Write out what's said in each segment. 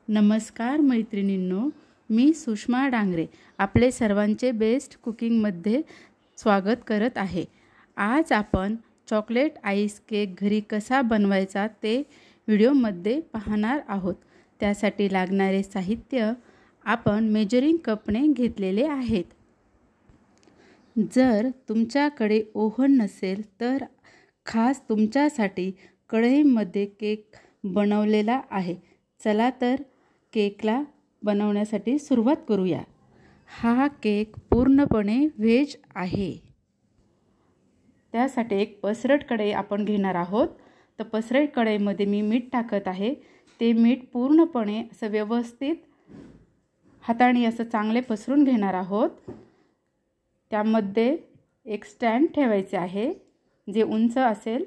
नमस्कार मैत्रिणींनो, मी सुषमा डांगरे आपले सर्वांचे बेस्ट कुकिंगमध्ये स्वागत करत आहे। आज आपण चॉकलेट आईस केक घरी कसा बनवायचा ते व्हिडिओमध्ये पाहणार आहोत। त्यासाठी लागणारे साहित्य आपण मेजरिंग कपने घेतलेले आहेत। जर तुमच्याकडे ओव्हन नसेल तर खास तुमच्यासाठी कढईमध्ये केक बनवलेला आहे। चला तर केकला बनवण्यासाठी सुरुवात करूया। हा केक पूर्णपणे व्हेज आहे। त्यासाठी एक पसरट कढई आपण घेणार आहोत। तर पसरट कढईमध्ये मी मीठ टाकत आहे। ते मीठ पूर्णपणे असं व्यवस्थित हाताने असं चांगले पसरून घेणार आहोत। त्यामध्ये एक स्टँड ठेवायचे आहे जे उंच असेल।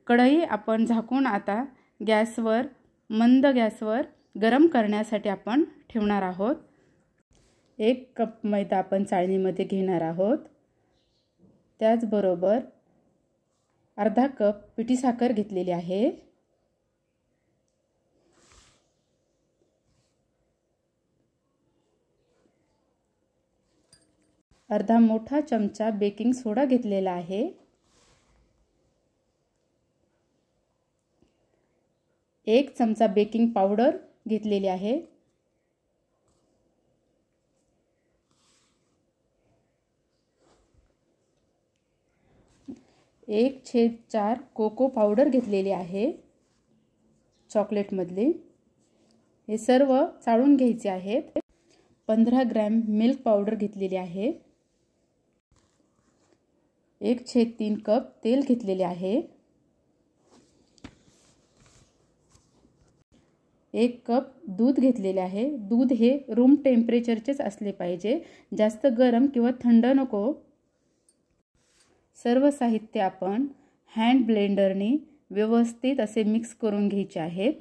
कढई आपण झाकून आता गॅसवर मंद गॅसवर गरम करण्यासाठी आपण ठेवणार आहोत। 1 कप मैदा आपण चाळणीमध्ये घेणार आहोत। त्याचबरोबर अर्धा कप पिठी साखर घेतलेली आहे। अर्धा मोठा चमचा बेकिंग सोडा घेतलेला आहे। 1 चमचा बेकिंग पावडर घेतलेली आहे। 1/4 कोको पावडर घेतलेली आहे चॉकलेट मधली। हे सर्व चाळून घ्यायचे आहेत। 15 ग्रॅम मिल्क पावडर घेतलेली आहे। 1/3 कप तेल घेतलेले आहे। 1 कप दूध घेतलेले आहे। दूध हे रूम टेम्परेचरचेच असले पाहिजे, जास्त गरम किंवा थंड नको। सर्व साहित्य आपण हँड ब्लेंडरने व्यवस्थित असे मिक्स करून घ्यायचे आहेत।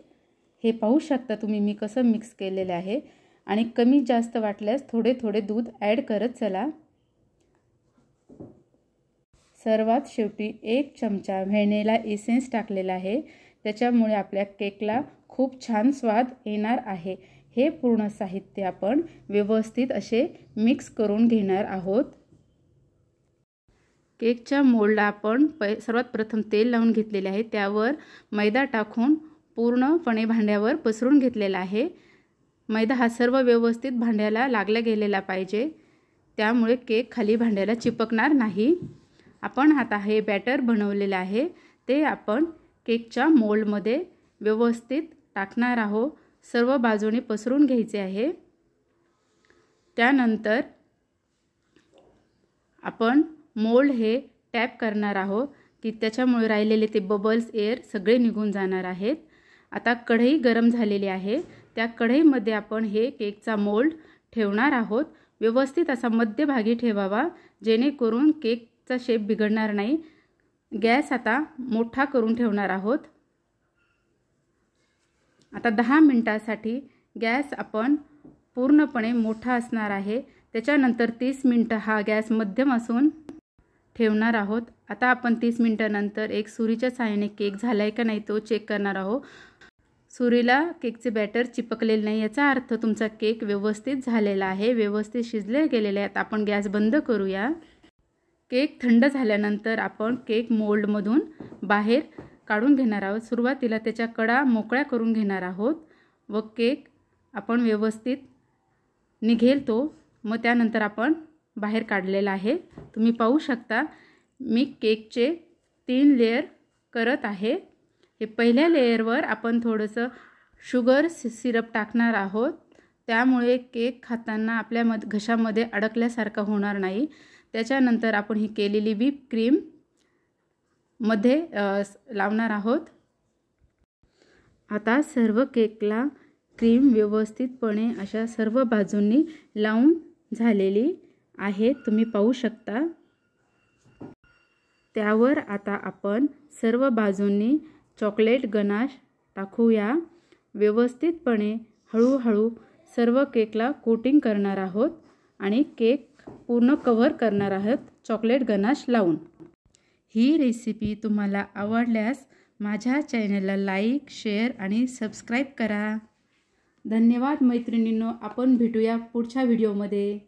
हे पाहू शकता तुम्ही मी कसं मिक्स केलेले आहे। आणि कमी जास्त वाटल्यास थोडे थोडे दूध ॲड करत चला। सर्वात शेवटी 1 चमचा व्हॅनिला एसेन्स टाकलेला आहे। त्याच्यामुळे आपल्या केकला खूप छान स्वाद येणार आहे। हे पूर्ण साहित्य आपण व्यवस्थित असे मिक्स करून घेणार आहोत। केकच्या मोल्डला आपण सर्वात प्रथम तेल लावून घेतलेले आहे। त्यावर मैदा टाकून पूर्णपणे भांड्यावर पसरून घेतलेला आहे। मैदा हा सर्व व्यवस्थित भांड्याला लागला गेलेला पाहिजे, त्यामुळे केक खाली भांड्याला चिपकणार नाही। आपण आता हे बॅटर बनवलेले आहे ते आपण केकच्या मोल्डमध्ये व्यवस्थित टाकणार आहोत। सर्व बाजूने पसरून घ्यायचे आहे। त्यानंतर आपण मोल्ड हे टॅप करणार आहोत की त्याच्यामुळे राहिलेले ते बबल्स एअर सगळे निघून जाणार आहेत। आता कढई गरम झालेली आहे। त्या कढईमध्ये आपण हे केकचा मोल्ड ठेवणार आहोत। व्यवस्थित असा मध्यभागी ठेवावा जेणेकरून केकचा शेप बिघडणार नाही। गॅस आता मोठा करून ठेवणार आहोत। आता 10 मिनिटांसाठी गॅस आपण पूर्णपणे मोठा असणार आहे। त्याच्यानंतर 30 मिनिटे हा गॅस मध्यम असून ठेवणार आहोत। आता आपण 30 मिनिटांनंतर एक सुरीच्या सहाय्याने केक झालाय का नाही तो चेक करणार आहोत। सुरीला केकचे बॅटर चिपकलेले नाही याचा अर्थ तुमचा केक व्यवस्थित झालेला आहे, व्यवस्थित शिजले गेलेले आहेत। आपण गॅस बंद करूया। केक थंड झाल्यानंतर आपण केक मोल्डमधून बाहेर काढून घेणार आहोत। सुरुवातीला त्याच्या कडा मोकळ्या करून घेणार आहोत व केक आपण व्यवस्थित निघेल तो मग त्यानंतर आपण बाहेर काढलेला आहे। तुम्ही पाहू शकता मी केकचे 3 लेयर करत आहे। हे पहिल्या लेयरवर आपण थोडंसं शुगर सिरप टाकणार आहोत, त्यामुळे केक खाताना आपल्या घशामध्ये अडकल्यासारखा होणार नाही। त्याच्यानंतर आपण ही केलेली व्हिप क्रीम मध्ये लावणार आहोत। आता सर्व केकला क्रीम व्यवस्थितपणे अशा सर्व बाजूंनी लावून झालेली आहे, तुम्ही पाहू शकता। त्यावर आता आपण सर्व बाजूंनी चॉकलेट गनाश टाकूया। व्यवस्थितपणे हळूहळू सर्व केकला कोटिंग करणार आहोत आणि केक पूर्ण कव्हर करणार आहोत चॉकलेट गनाश लावून। ही रेसिपी तुम्हाला आवडल्यास माझ्या चॅनलला लाईक, शेअर आणि सबस्क्राईब करा. धन्यवाद मैत्रिणींनो. आपण भेटूया पुढच्या व्हिडिओमध्ये.